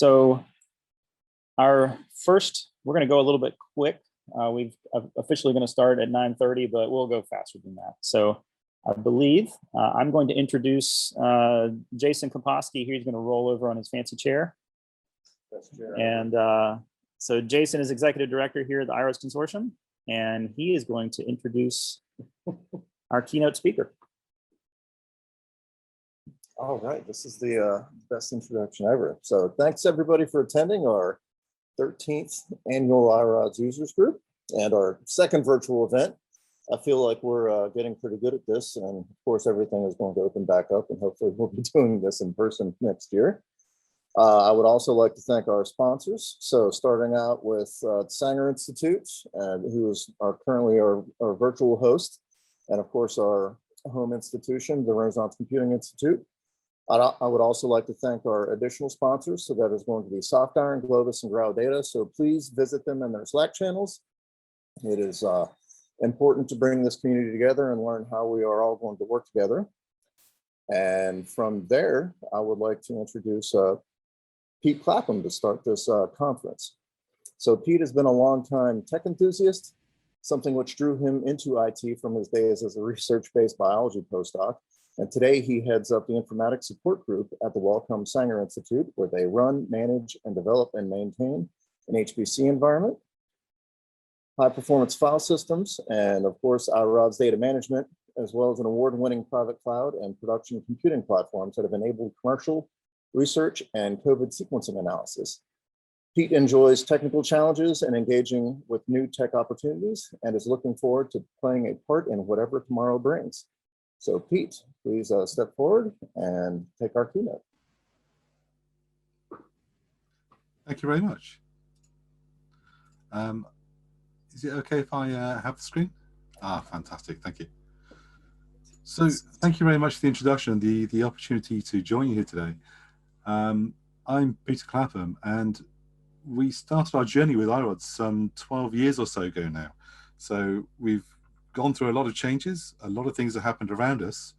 So we're going to go a little bit quick. We've officially going to start at 9:30, but we'll go faster than that. So I believe I'm going to introduce Jason Koposki. He's going to roll over on his fancy chair. And so Jason is Executive Director here at the iRODS Consortium, and he is going to introduce our keynote speaker. All right, this is the best introduction ever. So thanks everybody for attending our 13th annual iRODS users group and our second virtual event. I feel like we're getting pretty good at this, and of course everything is going to open back up, and hopefully we'll be doing this in person next year. I would also like to thank our sponsors. So starting out with Sanger Institute, who is currently our virtual host, and of course our home institution, the Renaissance Computing Institute. I would also like to thank our additional sponsors. So that is going to be SoftIron, Globus, and Grow Data. So please visit them in their Slack channels. It is important to bring this community together and learn how we are all going to work together. And from there, I would like to introduce Pete Clapham to start this conference. So Pete has been a longtime tech enthusiast, something which drew him into IT from his days as a research-based biology postdoc. And today he heads up the informatics support group at the Wellcome Sanger Institute, where they run, manage, and develop and maintain an HPC environment, high-performance file systems, and of course, iRODS data management, as well as an award-winning private cloud and production computing platforms that have enabled commercial research and COVID sequencing analysis. Pete enjoys technical challenges and engaging with new tech opportunities and is looking forward to playing a part in whatever tomorrow brings. So Pete, please step forward and take our keynote. Thank you very much. Is it okay if I have the screen? Ah, fantastic, thank you. So thank you very much for the introduction, the opportunity to join you here today. I'm Peter Clapham, and we started our journey with iRODS some 12 years or so ago now. So we've gone through a lot of changes, a lot of things that happened around us,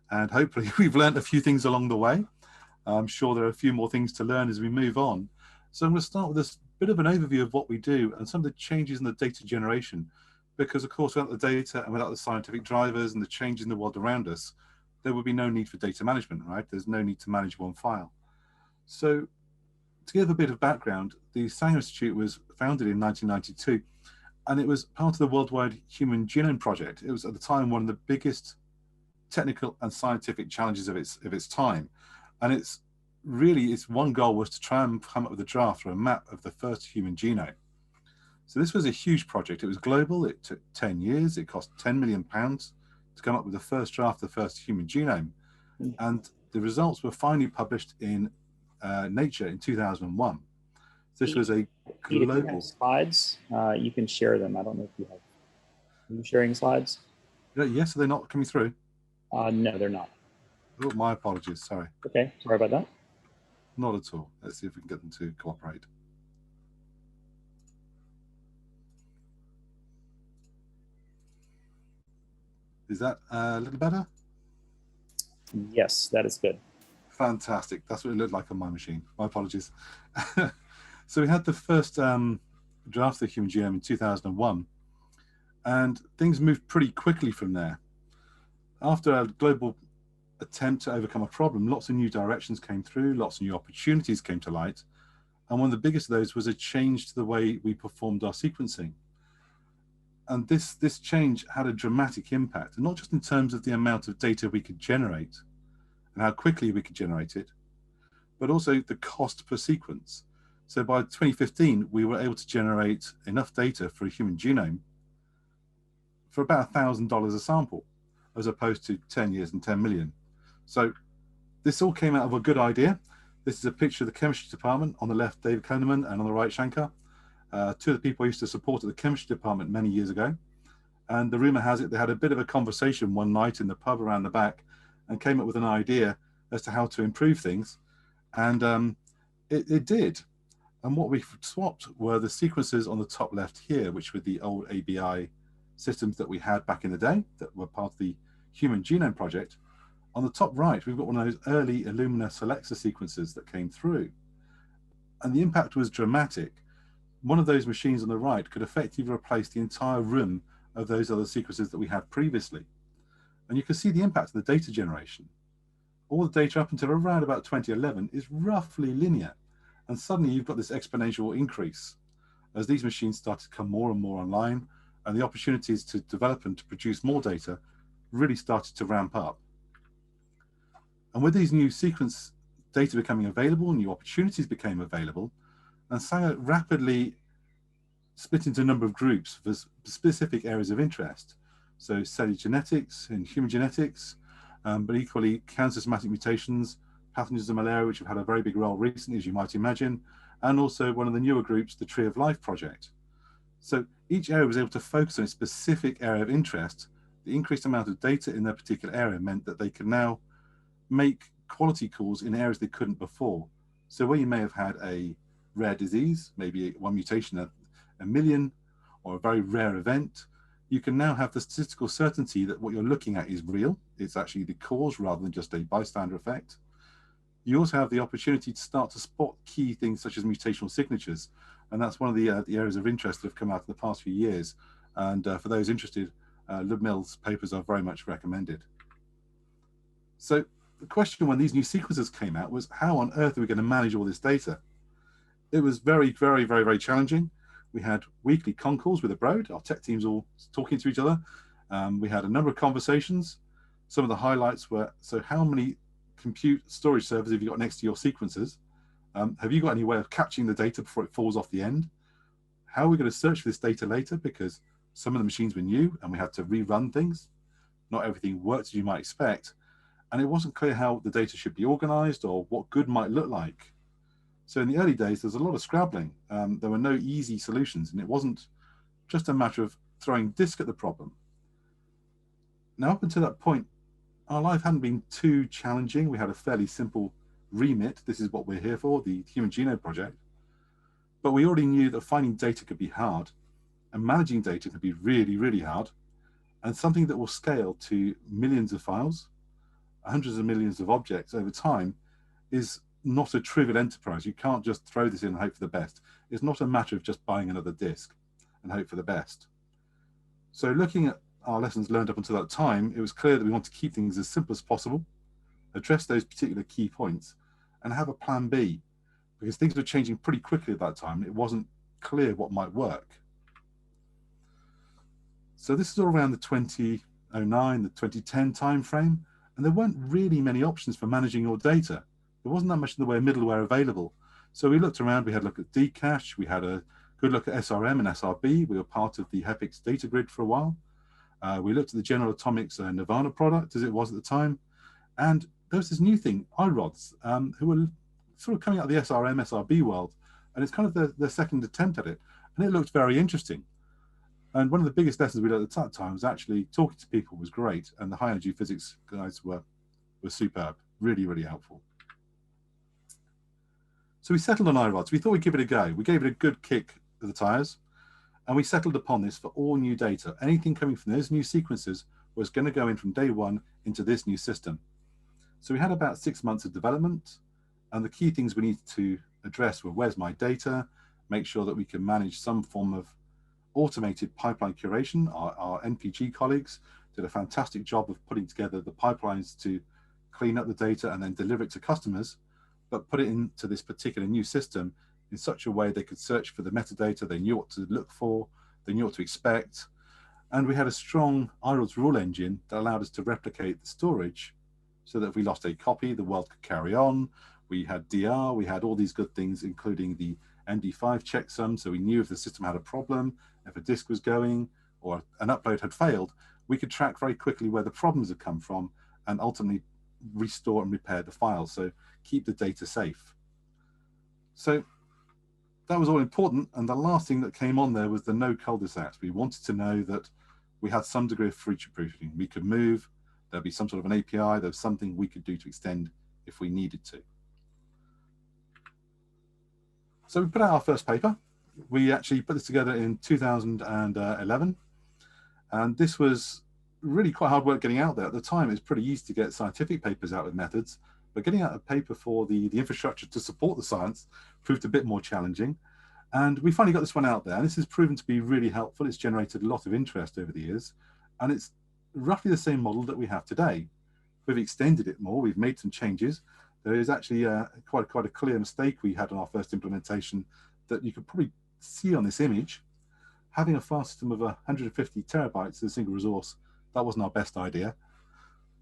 and hopefully we've learned a few things along the way. I'm sure there are a few more things to learn as we move on. So I'm going to start with this bit of an overview of what we do and some of the changes in the data generation, because of course without the data and without the scientific drivers and the changes in the world around us, there would be no need for data management, right? There's no need to manage one file. So to give a bit of background, the Sanger Institute was founded in 1992, and it was part of the Worldwide Human Genome Project. It was at the time one of the biggest technical and scientific challenges of its time. And its one goal was to try and come up with a draft or a map of the first human genome. So this was a huge project. It was global. It took 10 years. It cost £10 million to come up with the first draft of the first human genome. And the results were finally published in Nature in 2001. This was a global... If you have slides, you can share them. I don't know if you have... Are you sharing slides? Yes, are they not coming through? No, they're not. Oh, my apologies, sorry. Okay, sorry about that. Not at all. Let's see if we can get them to cooperate. Is that a little better? Yes, that is good. Fantastic. That's what it looked like on my machine. My apologies. So we had the first draft of the human genome in 2001, and things moved pretty quickly from there. After a global attempt to overcome a problem, lots of new directions came through, lots of new opportunities came to light, and one of the biggest of those was a change to the way we performed our sequencing. And this change had a dramatic impact, and not just in terms of the amount of data we could generate and how quickly we could generate it, but also the cost per sequence. So by 2015, we were able to generate enough data for a human genome for about $1,000 a sample, as opposed to 10 years and 10 million. So this all came out of a good idea. This is a picture of the chemistry department. On the left, David Kahneman, and on the right, Shankar. Two of the people I used to support at the chemistry department many years ago. And the rumor has it they had a bit of a conversation one night in the pub around the back and came up with an idea as to how to improve things. And it did. And what we swapped were the sequences on the top left here, which were the old ABI systems that we had back in the day that were part of the Human Genome Project. On the top right, we've got one of those early Illumina Solexa sequences that came through. and the impact was dramatic. One of those machines on the right could effectively replace the entire room of those other sequences that we had previously. And you can see the impact of the data generation. All the data up until around about 2011 is roughly linear. And suddenly you've got this exponential increase as these machines start to come more and more online, and the opportunities to develop and to produce more data really started to ramp up. And with these new sequence data becoming available, new opportunities became available, and Sanger rapidly split into a number of groups for specific areas of interest. So cellular genetics and human genetics, but equally cancer somatic mutations, pathogens of malaria, which have had a very big role recently, as you might imagine, and also one of the newer groups, the Tree of Life project. So each area was able to focus on a specific area of interest. The increased amount of data in their particular area meant that they could now make quality calls in areas they couldn't before. So where you may have had a rare disease, maybe one mutation a million, or a very rare event, you can now have the statistical certainty that what you're looking at is real. It's actually the cause rather than just a bystander effect. You also have the opportunity to start to spot key things such as mutational signatures. And that's one of the areas of interest that have come out in the past few years. And for those interested, Ludmill's papers are very much recommended. So the question when these new sequences came out was, how on earth are we going to manage all this data? It was very, very, very, very challenging. We had weekly con calls with the Broad, our tech teams all talking to each other. We had a number of conversations. Some of the highlights were, so how many compute storage servers have you got next to your sequences? Have you got any way of catching the data before it falls off the end? How are we going to search for this data later? Because some of the machines were new and we had to rerun things. Not everything worked as you might expect. And it wasn't clear how the data should be organized or what good might look like. So in the early days, there was a lot of scrabbling. There were no easy solutions, and it wasn't just a matter of throwing disk at the problem. Now, up until that point, our life hadn't been too challenging. We had a fairly simple remit. This is what we're here for, the Human Genome Project. But we already knew that finding data could be hard, and managing data could be really, really hard, and something that will scale to millions of files, hundreds of millions of objects over time is not a trivial enterprise. You can't just throw this in and hope for the best. It's not a matter of just buying another disk and hope for the best. So looking at our lessons learned up until that time, it was clear that we want to keep things as simple as possible, address those particular key points, and have a plan B, because things were changing pretty quickly at that time. It wasn't clear what might work. So this is all around the 2009, the 2010 timeframe, and there weren't really many options for managing your data. There wasn't that much in the way of middleware available. So we looked around, we had a look at Dcache, we had a good look at SRM and SRB. We were part of the HEPIX data grid for a while. We looked at the General Atomics Nirvana product as it was at the time. And there was this new thing, iRODS, who were sort of coming out of the SRM, SRB world. And it's kind of their second attempt at it. And it looked very interesting. And one of the biggest lessons we learned at that time was actually talking to people was great. And the high energy physics guys were superb, really, really helpful. So we settled on iRODS. We thought we'd give it a go. We gave it a good kick of the tires, and we settled upon this for all new data. Anything coming from those new sequences was going to go in from day one into this new system. So we had about 6 months of development, and the key things we needed to address were where's my data, make sure that we can manage some form of automated pipeline curation. Our NPG colleagues did a fantastic job of putting together the pipelines to clean up the data and then deliver it to customers, but put it into this particular new system in such a way they could search for the metadata, they knew what to look for, they knew what to expect. And we had a strong iRODS rule engine that allowed us to replicate the storage so that if we lost a copy, the world could carry on. We had DR, we had all these good things, including the MD5 checksum, so we knew if the system had a problem, if a disk was going, or an upload had failed, we could track very quickly where the problems had come from and ultimately restore and repair the file. So keep the data safe. So that was all important. And the last thing that came on there was the no cul-de-sacs. We wanted to know that we had some degree of future-proofing. We could move, there'd be some sort of an API, there's something we could do to extend if we needed to. So we put out our first paper. We actually put this together in 2011. And this was really quite hard work getting out there. At the time, it was pretty easy to get scientific papers out with methods, But getting out a paper for the infrastructure to support the science proved a bit more challenging. And we finally got this one out there. And this has proven to be really helpful. It's generated a lot of interest over the years. And it's roughly the same model that we have today. We've extended it more. We've made some changes. There is actually quite a clear mistake we had on our first implementation that you could probably see on this image. Having a file system of 150 terabytes as a single resource, that wasn't our best idea.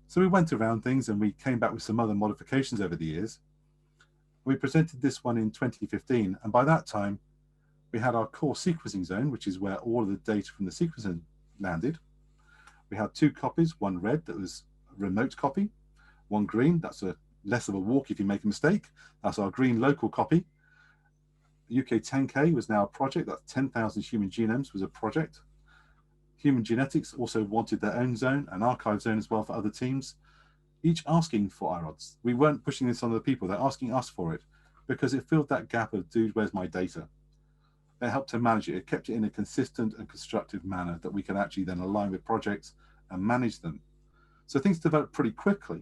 So we went around things and we came back with some other modifications over the years. We presented this one in 2015, and by that time, we had our core sequencing zone, which is where all of the data from the sequencing landed. We had 2 copies, one red that was a remote copy, one green, that's less of a walk if you make a mistake. That's our green local copy. UK 10K was now a project, that's 10,000 human genomes was a project. Human genetics also wanted their own zone, an archive zone as well for other teams, each asking for iRODS. We weren't pushing this on other people, they're asking us for it because it filled that gap of, dude, where's my data? It helped to manage it. It kept it in a consistent and constructive manner that we can actually then align with projects and manage them. So things developed pretty quickly.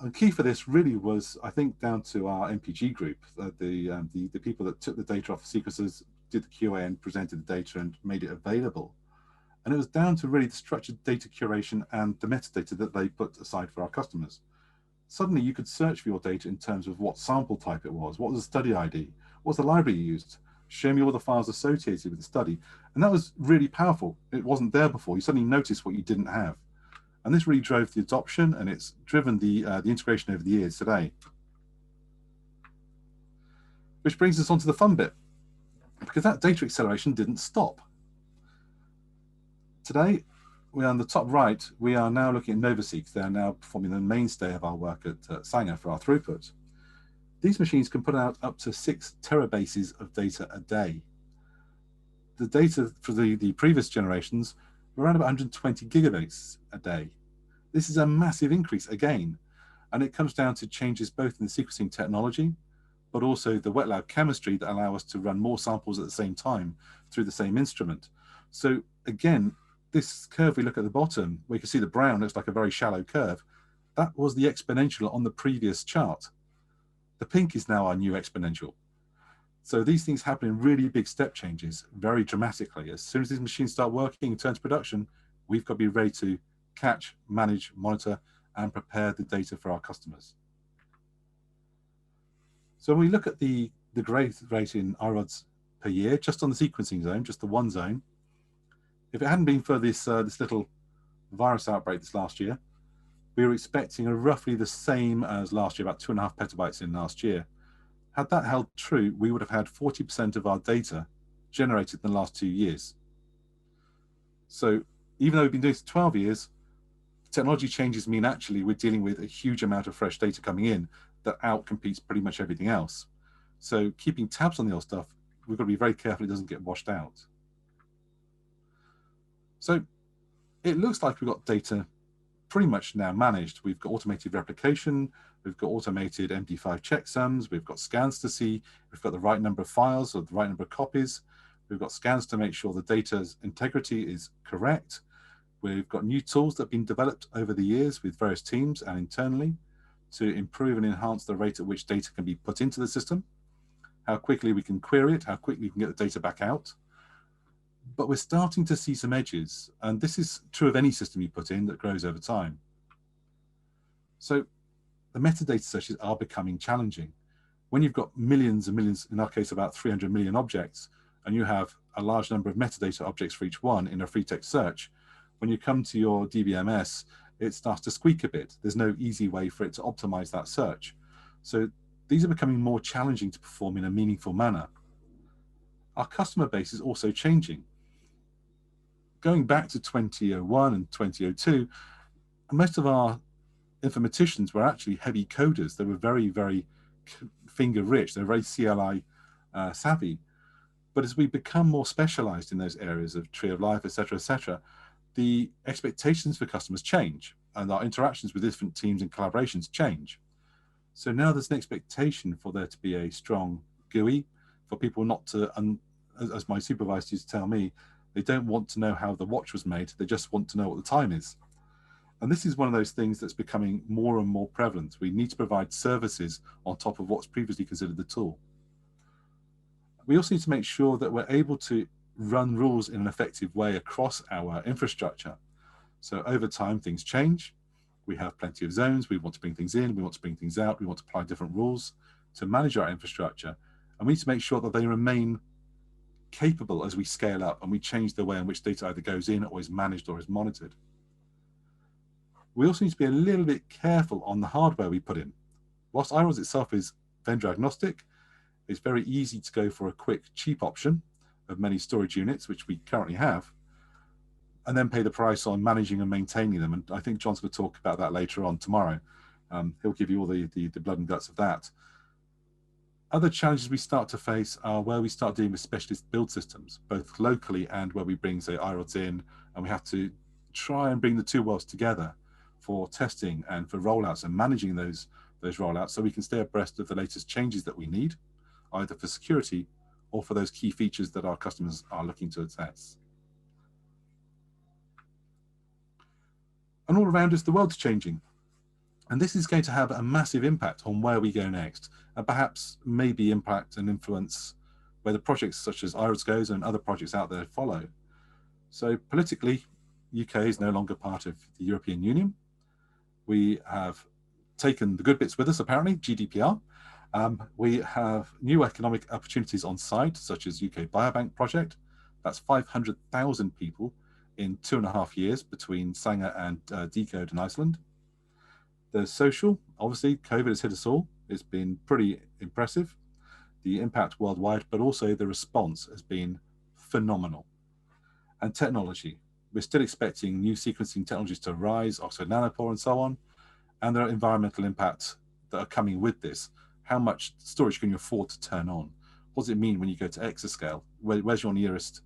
And key for this really was, I think, down to our MPG group, the people that took the data off the sequencers, did the QA and presented the data and made it available. And it was down to really the structured data curation and the metadata that they put aside for our customers. Suddenly you could search for your data in terms of what sample type it was, what was the study ID, what was the library you used, show me all the files associated with the study. And that was really powerful. It wasn't there before. You suddenly noticed what you didn't have. And this really drove the adoption, and it's driven the integration over the years today. Which brings us on to the fun bit, because that data acceleration didn't stop. Today, we're on the top right, we are now looking at NovaSeq. They're now performing the mainstay of our work at Sanger for our throughput. These machines can put out up to 6 terabases of data a day. The data for the previous generations were around about 120 gigabytes a day. This is a massive increase again, and it comes down to changes both in the sequencing technology, but also the wet lab chemistry that allow us to run more samples at the same time through the same instrument. So again, this curve we look at the bottom, we can see the brown looks like a very shallow curve. That was the exponential on the previous chart. The pink is now our new exponential. So these things happen in really big step changes, very dramatically. As soon as these machines start working and turn to production, we've got to be ready to catch, manage, monitor, and prepare the data for our customers. So when we look at the growth rate in iRODS per year, just on the sequencing zone, just the one zone, if it hadn't been for this little virus outbreak this last year, we were expecting roughly the same as last year, about 2.5 petabytes in last year. Had that held true, we would have had 40% of our data generated in the last 2 years. So even though we've been doing this for 12 years, technology changes mean actually we're dealing with a huge amount of fresh data coming in that outcompetes pretty much everything else. So keeping tabs on the old stuff, we've got to be very careful it doesn't get washed out. So it looks like we've got data pretty much now managed. We've got automated replication, we've got automated MD5 checksums, we've got scans to see, we've got the right number of files or the right number of copies, we've got scans to make sure the data's integrity is correct. We've got new tools that have been developed over the years with various teams and internally to improve and enhance the rate at which data can be put into the system, how quickly we can query it, how quickly we can get the data back out. But we're starting to see some edges, and this is true of any system you put in that grows over time. So the metadata searches are becoming challenging. When you've got millions and millions, in our case about 300 million objects, and you have a large number of metadata objects for each one in a free text search, when you come to your DBMS, it starts to squeak a bit. There's no easy way for it to optimize that search. So these are becoming more challenging to perform in a meaningful manner. Our customer base is also changing. Going back to 2001 and 2002, most of our informaticians were actually heavy coders. They were very, very finger rich. They're very CLI savvy. But as we become more specialized in those areas of tree of life, et cetera, the expectations for customers change, and our interactions with different teams and collaborations change. So now there's an expectation for there to be a strong GUI, for people not to, as my supervisor used to tell me, they don't want to know how the watch was made, they just want to know what the time is. And this is one of those things that's becoming more and more prevalent. We need to provide services on top of what's previously considered the tool. We also need to make sure that we're able to run rules in an effective way across our infrastructure. So over time, things change. We have plenty of zones. We want to bring things in. We want to bring things out. We want to apply different rules to manage our infrastructure. And we need to make sure that they remain capable as we scale up and we change the way in which data either goes in or is managed or is monitored. We also need to be a little bit careful on the hardware we put in. Whilst iRODS itself is vendor agnostic, it's very easy to go for a quick, cheap option of many storage units, which we currently have, and then pay the price on managing and maintaining them. And I think John's going to talk about that later on tomorrow. He'll give you all the blood and guts of that. Other challenges we start to face are where we start dealing with specialist build systems, both locally and where we bring, say, iRODS in, and we have to try and bring the two worlds together for testing and for rollouts and managing those rollouts so we can stay abreast of the latest changes that we need, either for security or for those key features that our customers are looking to assess. And all around us, the world's changing. And this is going to have a massive impact on where we go next, and perhaps maybe impact and influence where the projects such as iRODS goes and other projects out there follow. So politically, UK is no longer part of the European Union. We have taken the good bits with us, apparently, GDPR. We have new economic opportunities on site, such as UK Biobank project. That's 500,000 people in 2.5 years between Sanger and Decode in Iceland. There's social. Obviously, COVID has hit us all. It's been pretty impressive, the impact worldwide, but also the response has been phenomenal. And technology. We're still expecting new sequencing technologies to rise, Oxford Nanopore and so on. And there are environmental impacts that are coming with this. How much storage can you afford to turn on? What does it mean when you go to exascale? Where's your nearest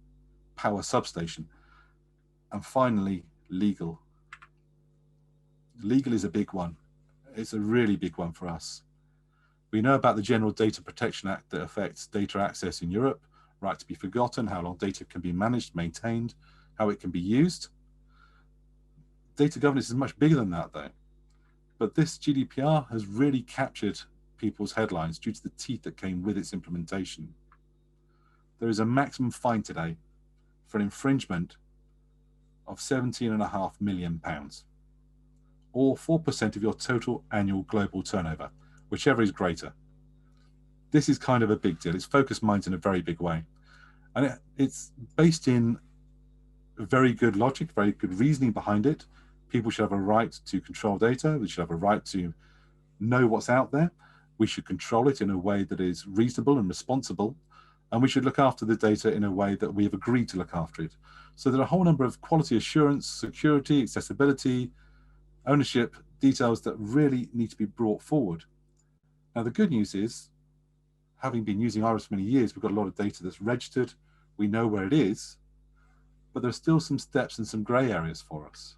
power substation? And finally, legal. Legal is a big one. It's a really big one for us. We know about the General Data Protection Act that affects data access in Europe, right to be forgotten, how long data can be managed, maintained, how it can be used. Data governance is much bigger than that, though. But this GDPR has really captured people's headlines due to the teeth that came with its implementation. There is a maximum fine today for an infringement of £17.5 million, or 4% of your total annual global turnover, whichever is greater. This is kind of a big deal. It's focused minds in a very big way. And it's based in very good logic, very good reasoning behind it. People should have a right to control data. They should have a right to know what's out there. We should control it in a way that is reasonable and responsible. And we should look after the data in a way that we have agreed to look after it. So there are a whole number of quality assurance, security, accessibility, ownership details that really need to be brought forward. Now, the good news is, having been using iRODS for many years, we've got a lot of data that's registered. We know where it is, but there are still some steps and some gray areas for us.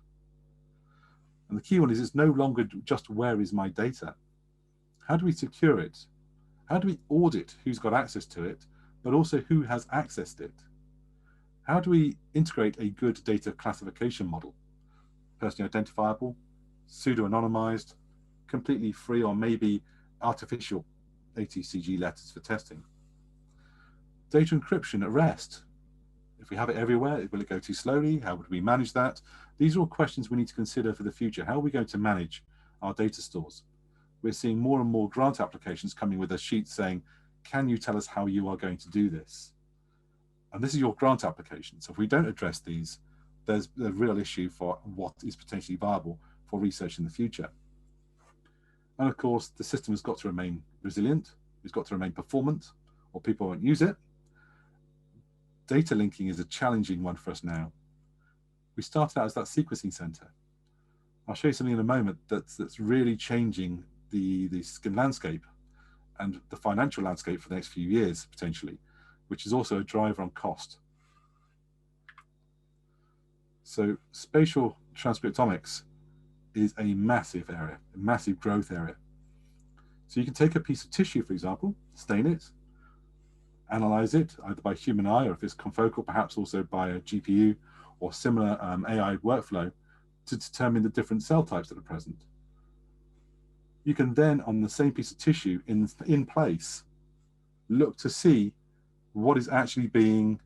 And the key one is it's no longer just where is my data? How do we secure it? How do we audit who's got access to it, but also who has accessed it? How do we integrate a good data classification model? Personally identifiable, pseudo-anonymized, completely free, or maybe artificial ATCG letters for testing. Data encryption at rest. If we have it everywhere, will it go too slowly? How would we manage that? These are all questions we need to consider for the future. How are we going to manage our data stores? We're seeing more and more grant applications coming with a sheet saying, can you tell us how you are going to do this? And this is your grant application. So if we don't address these, there's a real issue for what is potentially viable for research in the future. And of course, the system has got to remain resilient. It's got to remain performant, or people won't use it. Data linking is a challenging one for us now. We started out as that sequencing center. I'll show you something in a moment that's really changing the landscape and the financial landscape for the next few years, potentially, which is also a driver on cost. So spatial transcriptomics is a massive area, a massive growth area. So you can take a piece of tissue, for example, stain it, analyze it either by human eye, or if it's confocal, perhaps also by a GPU or similar AI workflow, to determine the different cell types that are present. You can then, on the same piece of tissue in place, look to see what is actually being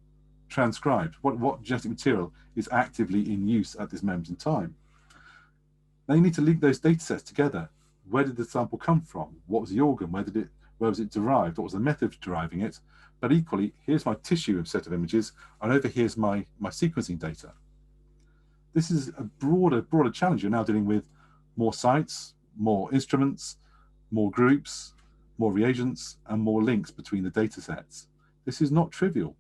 transcribed, what genetic material is actively in use at this moment in time. Now you need to link those data sets together. Where did the sample come from? What was the organ? Where was it derived? What was the method of deriving it? But equally, here's my tissue set of images, and over here's my sequencing data. This is a broader challenge. You're now dealing with more sites, more instruments, more groups, more reagents, and more links between the data sets. This is not trivial.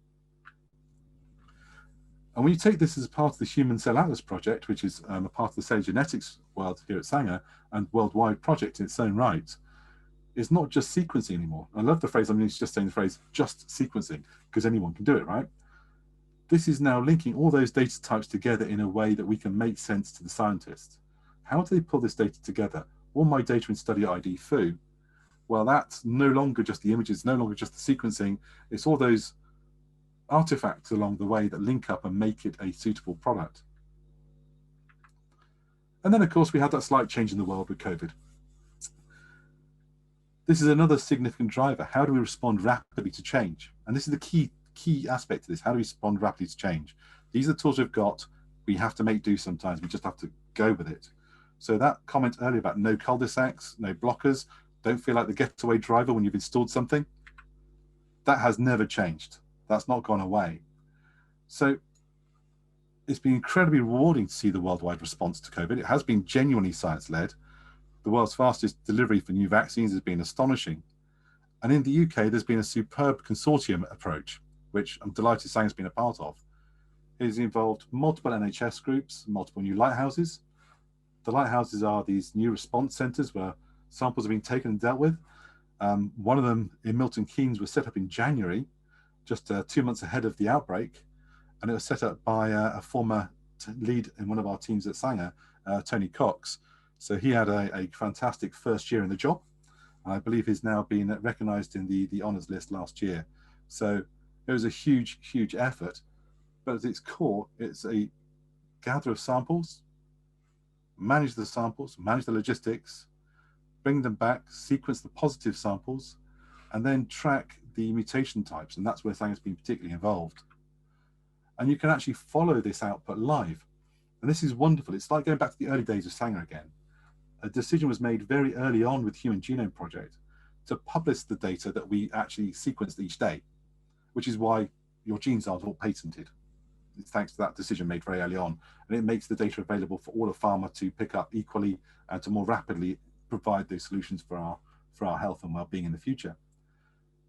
And when you take this as part of the Human Cell Atlas project, which is a part of the cell genetics world here at Sanger and worldwide project in its own right, it's not just sequencing anymore. I love the phrase, I'm just saying the phrase, just sequencing, because anyone can do it, right? This is now linking all those data types together in a way that we can make sense to the scientists. How do they pull this data together? All my data in study ID foo, well, that's no longer just the images, no longer just the sequencing, it's all those artifacts along the way that link up and make it a suitable product. And then, of course, we had that slight change in the world with COVID. This is another significant driver. How do we respond rapidly to change? And this is the key aspect of this. How do we respond rapidly to change? These are the tools we've got. We have to make do sometimes. We just have to go with it. So that comment earlier about no cul-de-sacs, no blockers, don't feel like the getaway driver when you've installed something, that has never changed. That's not gone away. So it's been incredibly rewarding to see the worldwide response to COVID. It has been genuinely science-led. The world's fastest delivery for new vaccines has been astonishing. And in the UK, there's been a superb consortium approach, which I'm delighted Sanger's been a part of. It has involved multiple NHS groups, multiple new lighthouses. The lighthouses are these new response centres where samples have been taken and dealt with. One of them in Milton Keynes was set up in January, just 2 months ahead of the outbreak. And it was set up by a former lead in one of our teams at Sanger, Tony Cox. So he had a fantastic first year in the job. And I believe he's now been recognised in the honours list last year. So it was a huge, huge effort. But at its core, it's a gather of samples, manage the samples, manage the logistics, bring them back, sequence the positive samples, and then track the mutation types. And that's where Sanger's been particularly involved. And you can actually follow this output live. And this is wonderful. It's like going back to the early days of Sanger again. A decision was made very early on with Human Genome Project to publish the data that we actually sequenced each day, which is why your genes aren't all patented. It's thanks to that decision made very early on. And it makes the data available for all of pharma to pick up equally and to more rapidly provide those solutions for our health and well-being in the future.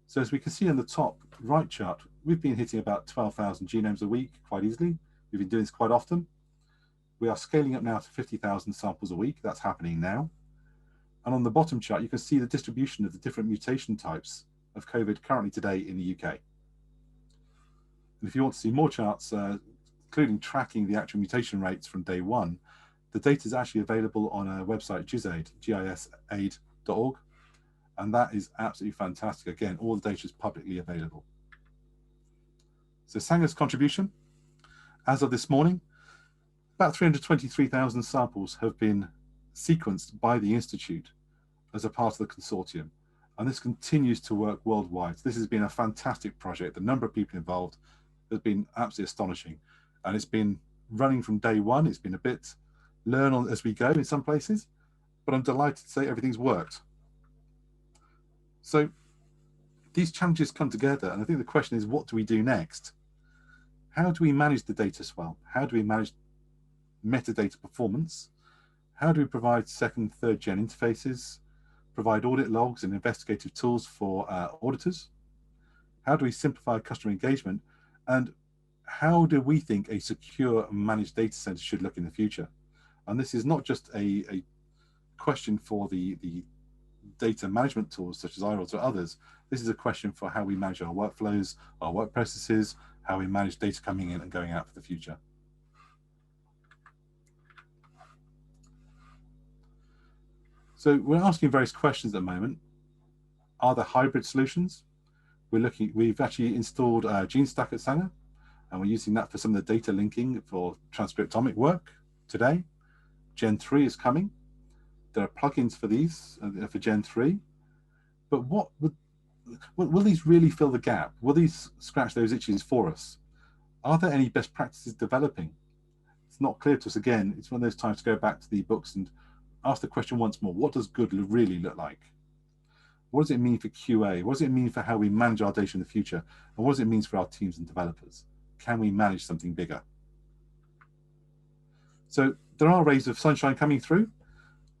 So as we can see on the top right chart, we've been hitting about 12,000 genomes a week quite easily. We've been doing this quite often. We are scaling up now to 50,000 samples a week. That's happening now. And on the bottom chart, you can see the distribution of the different mutation types of COVID currently today in the UK. And if you want to see more charts, including tracking the actual mutation rates from day one, the data is actually available on our website, GISAID, gisaid.org. And that is absolutely fantastic. Again, all the data is publicly available. So Sanger's contribution, as of this morning, about 323,000 samples have been sequenced by the Institute as a part of the consortium. And this continues to work worldwide. This has been a fantastic project. The number of people involved has been absolutely astonishing. And it's been running from day one. It's been a bit learn on as we go in some places, but I'm delighted to say everything's worked. So these challenges come together, and I think the question is, what do we do next? How do we manage the data swell? How do we manage metadata performance? How do we provide second, third gen interfaces, provide audit logs and investigative tools for auditors? How do we simplify customer engagement? And how do we think a secure managed data center should look in the future? And this is not just a question for the data management tools such as iRODS or others. This is a question for how we manage our workflows, our work processes, how we manage data coming in and going out for the future. So we're asking various questions at the moment. Are there hybrid solutions? We've actually installed GeneStack at Sanger, and we're using that for some of the data linking for transcriptomic work today. Gen 3 is coming. There are plugins for these, for Gen 3. But will these really fill the gap? Will these scratch those itches for us? Are there any best practices developing? It's not clear to us. Again, it's one of those times to go back to the books and ask the question once more. What does good really look like? What does it mean for QA? What does it mean for how we manage our data in the future? And what does it mean for our teams and developers? Can we manage something bigger? So there are rays of sunshine coming through.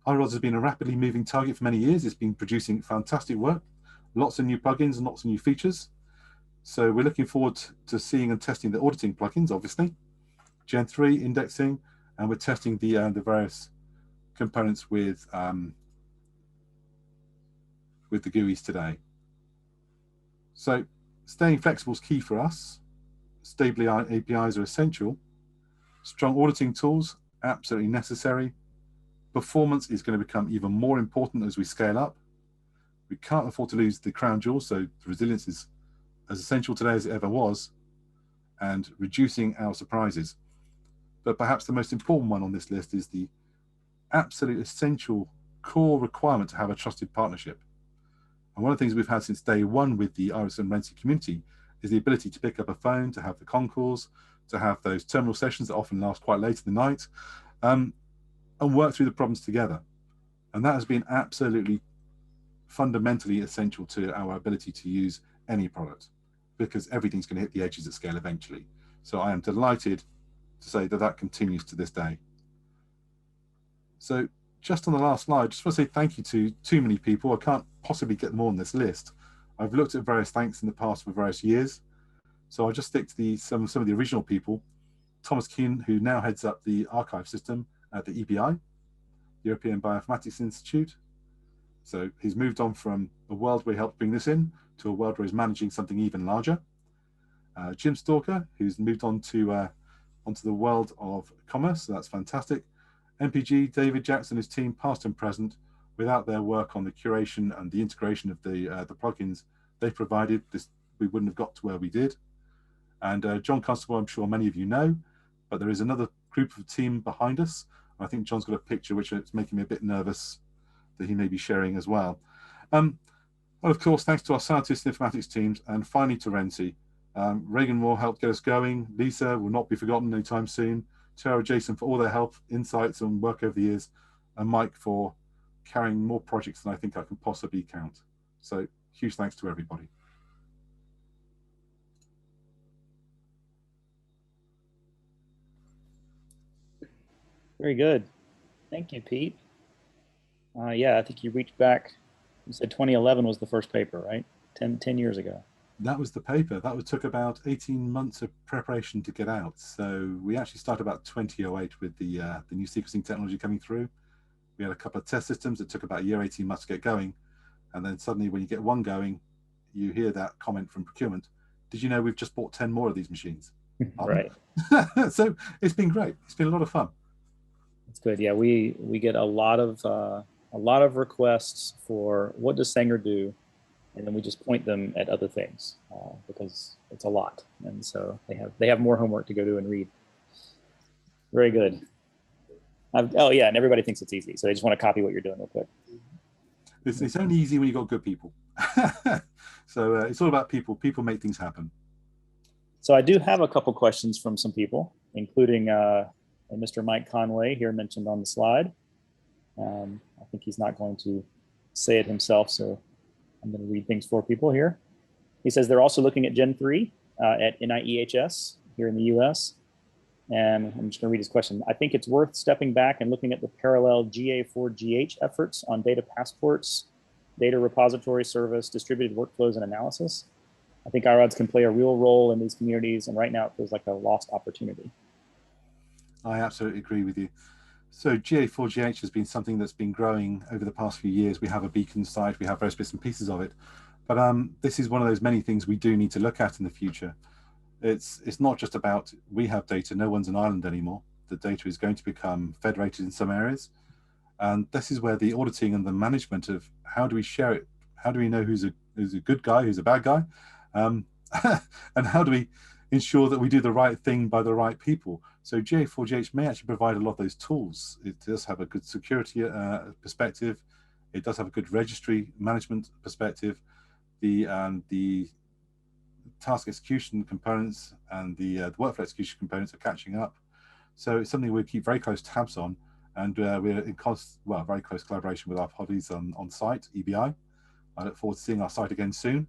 iRODS has been a rapidly moving target for many years. It's been producing fantastic work, lots of new plugins and lots of new features. So we're looking forward to seeing and testing the auditing plugins, obviously, Gen 3 indexing, and we're testing the various components with the GUIs today. So staying flexible is key for us. Stable APIs are essential. Strong auditing tools, absolutely necessary. Performance is going to become even more important as we scale up. We can't afford to lose the crown jewel, so the resilience is as essential today as it ever was, and reducing our surprises. But perhaps the most important one on this list is the absolute essential core requirement to have a trusted partnership. And one of the things we've had since day one with the iRODS and Renzi community is the ability to pick up a phone, to have the con-calls, to have those terminal sessions that often last quite late in the night, and work through the problems together. And that has been absolutely fundamentally essential to our ability to use any product, because everything's going to hit the edges at scale eventually. So I am delighted to say that that continues to this day. So just on the last slide, just want to say thank you to too many people. I can't possibly get them all on this list. I've looked at various thanks in the past for various years. So I'll just stick to some of the original people. Thomas Kuhn, who now heads up the archive system at the EBI, European Bioinformatics Institute. So he's moved on from a world where he helped bring this in to a world where he's managing something even larger. Jim Stalker, who's moved on to onto the world of commerce, so that's fantastic. MPG, David Jackson, his team, past and present. Without their work on the curation and the integration of the plugins they provided, we wouldn't have got to where we did. And John Constable, I'm sure many of you know, but there is another group of team behind us. I think John's got a picture which is making me a bit nervous that he may be sharing as well. Well, of course, thanks to our scientists and informatics teams, and finally to Renzi. Reagan Moore helped get us going. Lisa will not be forgotten anytime soon. Tara, Jason for all their help, insights and work over the years, and Mike for carrying more projects than I think I can possibly count. So huge thanks to everybody. Very good. Thank you, Pete. Yeah, I think you reached back. You said 2011 was the first paper, right? 10 years ago. That was the paper. That took about 18 months of preparation to get out. So we actually started about 2008 with the new sequencing technology coming through. We had a couple of test systems that took about a year, 18 months to get going. And then suddenly when you get one going, you hear that comment from procurement. Did you know we've just bought 10 more of these machines? Right. So it's been great. It's been a lot of fun. That's good. Yeah, we get a lot of requests for what does Sanger do, and then we just point them at other things because it's a lot, and so they have more homework to go do and read. Very good. Oh yeah, and everybody thinks it's easy, so they just want to copy what you're doing real quick. It's only easy when you've got good people. So it's all about people. People make things happen. So I do have a couple questions from some people, including Mr. Mike Conway here mentioned on the slide. I think he's not going to say it himself, so I'm going to read things for people here. He says they're also looking at Gen 3 at NIEHS here in the US. And I'm just going to read his question. I think it's worth stepping back and looking at the parallel GA4GH efforts on data passports, data repository service, distributed workflows, and analysis. I think iRODS can play a real role in these communities, and right now it feels like a lost opportunity. I absolutely agree with you. So GA4GH has been something that's been growing over the past few years. We have a beacon site, we have various bits and pieces of it, but this is one of those many things we do need to look at in the future. It's not just about we have data, no one's an island anymore. The data is going to become federated in some areas. And this is where the auditing and the management of how do we share it? How do we know who's a good guy, who's a bad guy? And how do we ensure that we do the right thing by the right people. So GA4GH may actually provide a lot of those tools. It does have a good security perspective. It does have a good registry management perspective. The task execution components and the workflow execution components are catching up. So it's something we keep very close tabs on, and we're in very close collaboration with our parties on site, EBI. I look forward to seeing our site again soon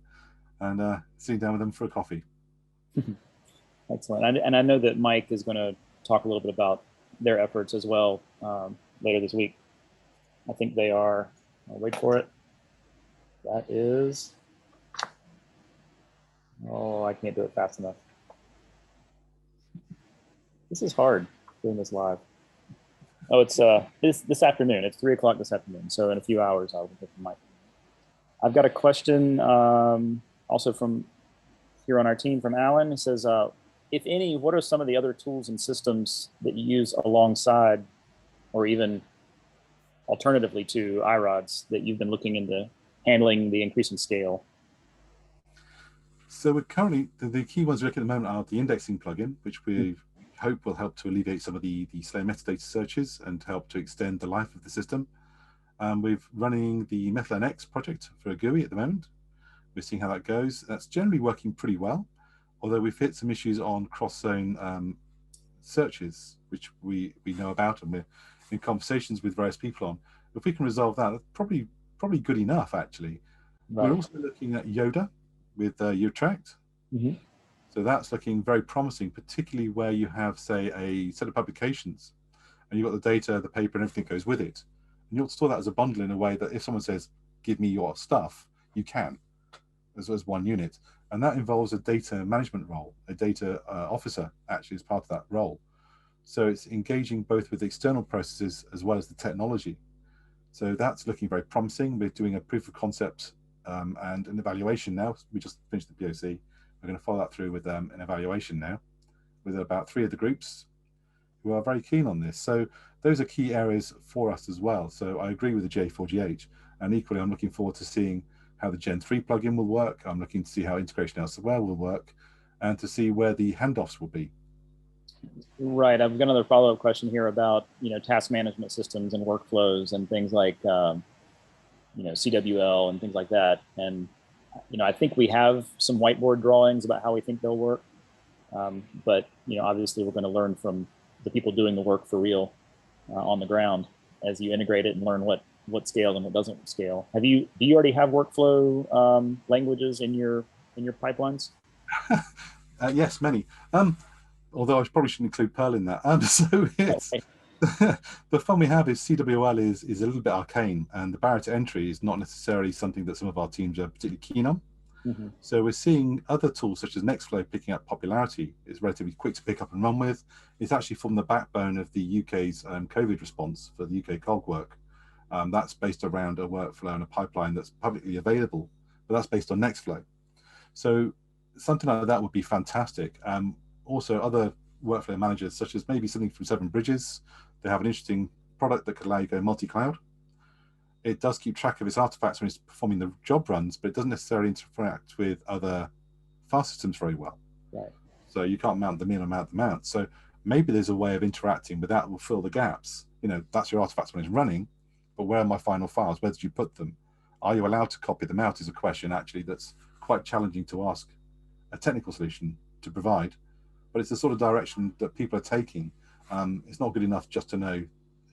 and sitting down with them for a coffee. Excellent. And I know that Mike is going to talk a little bit about their efforts as well later this week. I think they are, I'll wait for it. That is, oh, I can't do it fast enough. This is hard, doing this live. Oh, it's this afternoon. It's 3 o'clock this afternoon. So in a few hours, I'll get the mic. I've got a question also from here on our team from Alan. He says, if any, what are some of the other tools and systems that you use alongside or even alternatively to iRODS that you've been looking into handling the increasing scale? So we're currently, the key ones we're looking at the moment are the indexing plugin, which we hope will help to alleviate some of the slow metadata searches and help to extend the life of the system. We're running the MethylNX project for a GUI at the moment. We're seeing how that goes. That's generally working pretty well, although we've hit some issues on cross-zone searches, which we know about, and we're in conversations with various people on. If we can resolve that, that's probably good enough, actually. Right. We're also looking at Yoda with Utract. So that's looking very promising, particularly where you have, say, a set of publications and you've got the data, the paper, and everything goes with it. And you'll store that as a bundle in a way that if someone says, give me your stuff, you can, as one unit. And that involves a data management role, a data officer actually as part of that role. So it's engaging both with external processes as well as the technology. So that's looking very promising. We're doing a proof of concept and an evaluation now. We just finished the POC. We're going to follow that through with an evaluation now with about 3 of the groups who are very keen on this. So those are key areas for us as well. So I agree with the J4GH, and equally I'm looking forward to seeing how the Gen 3 plugin will work. I'm looking to see how integration elsewhere will work and to see where the handoffs will be. Right. I've got another follow-up question here about, task management systems and workflows and things like, CWL and things like that. And, I think we have some whiteboard drawings about how we think they'll work. But, obviously we're going to learn from the people doing the work for real on the ground as you integrate it and learn what scales and what doesn't scale. Do you already have workflow languages in your pipelines? Yes, many. Although I probably shouldn't include Perl in that. So it's, the fun we have is CWL is a little bit arcane, and the barrier to entry is not necessarily something that some of our teams are particularly keen on. So we're seeing other tools such as Nextflow picking up popularity. It's relatively quick to pick up and run with. It's actually from the backbone of the UK's COVID response for the UK COG work. That's based around a workflow and a pipeline that's publicly available, but that's based on Nextflow. So something like that would be fantastic. Also, other workflow managers, such as maybe something from Seven Bridges, they have an interesting product that could allow you to go multi-cloud. It does keep track of its artifacts when it's performing the job runs, but it doesn't necessarily interact with other file systems very well. Right. So you can't mount them in or mount them out. So maybe there's a way of interacting with that will fill the gaps. That's your artifacts when it's running, but where are my final files? Where did you put them? Are you allowed to copy them out is a question actually that's quite challenging to ask a technical solution to provide. But it's the sort of direction that people are taking. It's not good enough just to know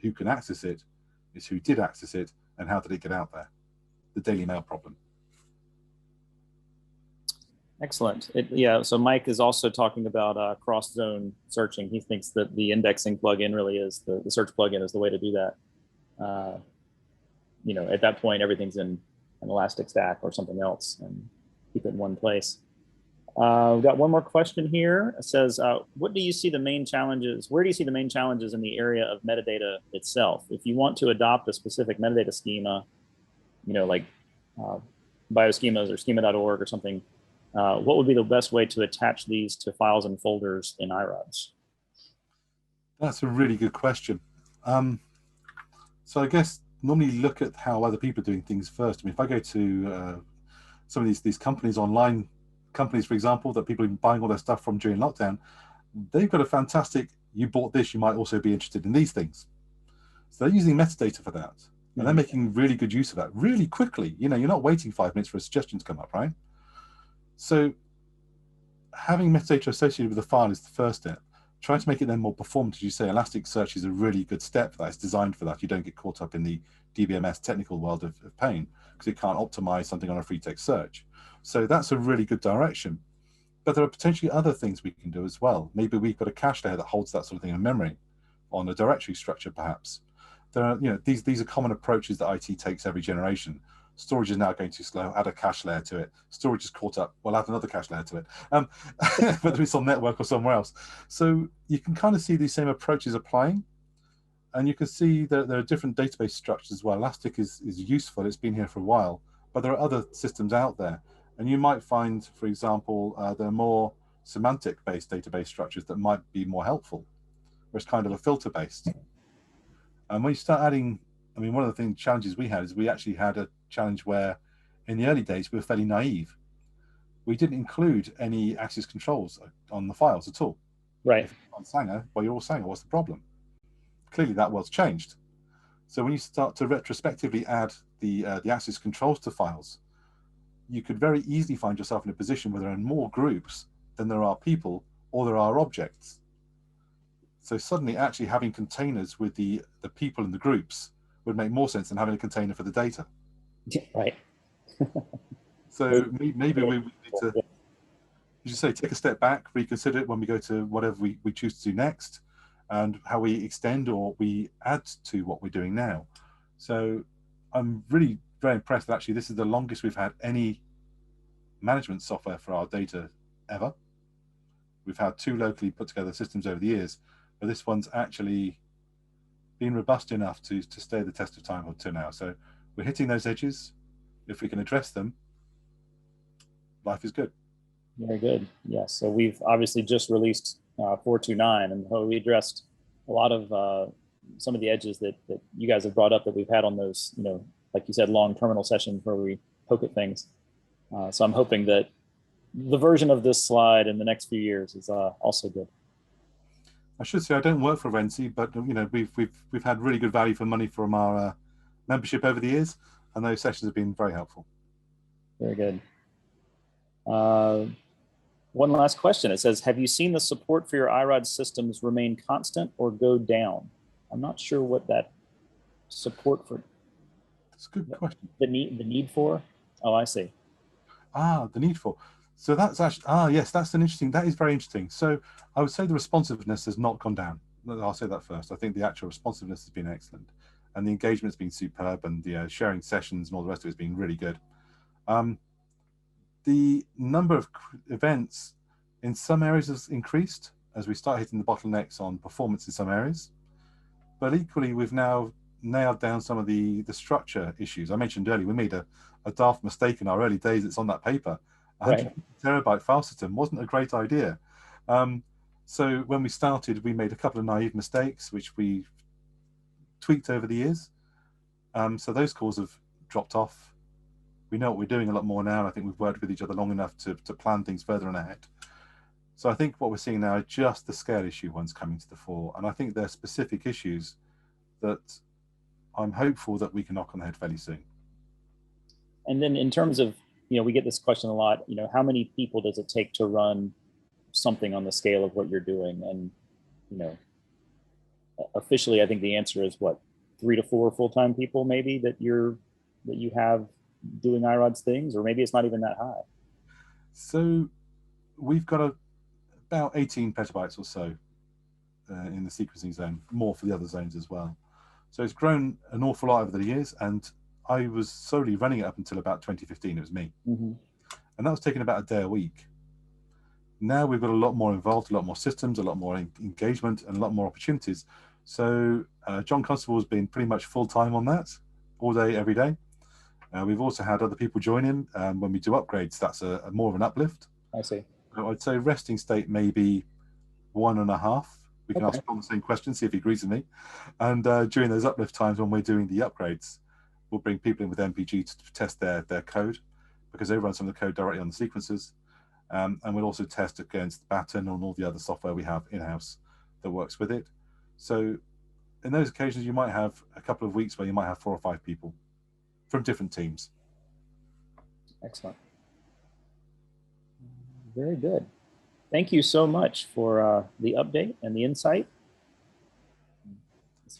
who can access it. It's who did access it and how did it get out there. The Daily Mail problem. Excellent. So Mike is also talking about cross-zone searching. He thinks that the indexing plugin really is, the search plugin is the way to do that. At that point, everything's in an Elastic Stack or something else and keep it in one place. We've got one more question here. It says, where do you see the main challenges in the area of metadata itself? If you want to adopt a specific metadata schema, like bioschemas or schema.org or something, what would be the best way to attach these to files and folders in iRODS? That's a really good question. So I guess normally look at how other people are doing things first. I mean, if I go to some of these companies online companies, for example, that people have been buying all their stuff from during lockdown, they've got a fantastic, you bought this, you might also be interested in these things. So they're using metadata for that. And they're making really good use of that really quickly. You know, you're not waiting 5 minutes for a suggestion to come up, right? So having metadata associated with the file is the first step. Try to make it then more performant. As you say, Elasticsearch is a really good step for that. It's designed for that. You don't get caught up in the DBMS technical world of pain because it can't optimize something on a free text search. So that's a really good direction. But there are potentially other things we can do as well. Maybe we've got a cache layer that holds that sort of thing in memory on a directory structure, perhaps. There are, you know, these are common approaches that IT takes every generation. Storage is now going too slow, add a cache layer to it. Storage is caught up, well, add another cache layer to it, whether it's on network or somewhere else. So you can kind of see these same approaches applying, and you can see that there are different database structures as well. Elastic is useful, it's been here for a while, but there are other systems out there. And you might find, for example, there are more semantic-based database structures that might be more helpful, where it's kind of a filter-based. And when you start adding, I mean, one of the challenges we had is we actually had a challenge where in the early days we were fairly naive. We didn't include any access controls on the files at all. Right. If you're on Sanger, well, you're all Sanger, what's the problem? Clearly that world's changed. So when you start to retrospectively add the access controls to files, you could very easily find yourself in a position where there are more groups than there are people or there are objects. So suddenly actually having containers with the people and the groups would make more sense than having a container for the data. Right. So maybe we need to, as you say, take a step back, reconsider it when we go to whatever we choose to do next, and how we extend or we add to what we're doing now. So I'm really very impressed that actually this is the longest we've had any management software for our data ever. We've had 2 locally put together systems over the years, but this one's actually been robust enough to stay the test of time up to now. So we're hitting those edges. If we can address them, life is good. Very good. Yes. So we've obviously just released 4.2.9, and we addressed a lot of some of the edges that you guys have brought up that we've had on those, you know, like you said, long terminal sessions where we poke at things. So I'm hoping that the version of this slide in the next few years is also good. I should say I don't work for Renzi, but you know we've had really good value for money from our membership over the years, and those sessions have been very helpful. Very good. One last question. It says, have you seen the support for your iRODS systems remain constant or go down? I'm not sure what that support for. That's a good question. The need for? Oh, I see. Ah, the need for. So that's actually, yes, that is very interesting. So I would say the responsiveness has not gone down. I'll say that first. I think the actual responsiveness has been excellent, and the engagement's been superb, and the sharing sessions and all the rest of it has been really good. The number of events in some areas has increased as we start hitting the bottlenecks on performance in some areas, but equally we've now nailed down some of the structure issues. I mentioned earlier we made a daft mistake in our early days. It's on that paper. 100 terabyte file system wasn't a great idea. So when we started, we made a couple of naive mistakes, which we tweaked over the years. So those calls have dropped off. We know what we're doing a lot more now, and I think we've worked with each other long enough to plan things further on ahead. So I think what we're seeing now are just the scale issue ones coming to the fore, and I think they're specific issues that I'm hopeful that we can knock on the head fairly soon. And then in terms of, you know, we get this question a lot, you know, how many people does it take to run something on the scale of what you're doing? And, you know, officially, I think the answer is what, 3 to 4 full-time people maybe that you have doing iRODS things, or maybe it's not even that high. So we've got about 18 petabytes or so in the sequencing zone, more for the other zones as well. So it's grown an awful lot over the years, and I was solely running it up until about 2015. It was me. Mm-hmm. And that was taking about a day a week. Now we've got a lot more involved, a lot more systems, a lot more engagement, and a lot more opportunities. So John Constable has been pretty much full-time on that, all day, every day. We've also had other people join in when we do upgrades. That's a more of an uplift. I see. So I'd say resting state maybe 1.5. We can ask John the same question, see if he agrees with me. And during those uplift times when we're doing the upgrades, we'll bring people in with MPG to test their code, because they run some of the code directly on the sequences. And we'll also test against Batten and all the other software we have in-house that works with it. So in those occasions, you might have a couple of weeks where you might have 4 or 5 people from different teams. Excellent. Very good. Thank you so much for the update and the insight.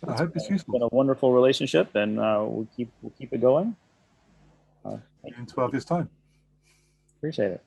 I hope it's useful. It's been a wonderful relationship, and we'll keep it going. In 12 years' time. Appreciate it.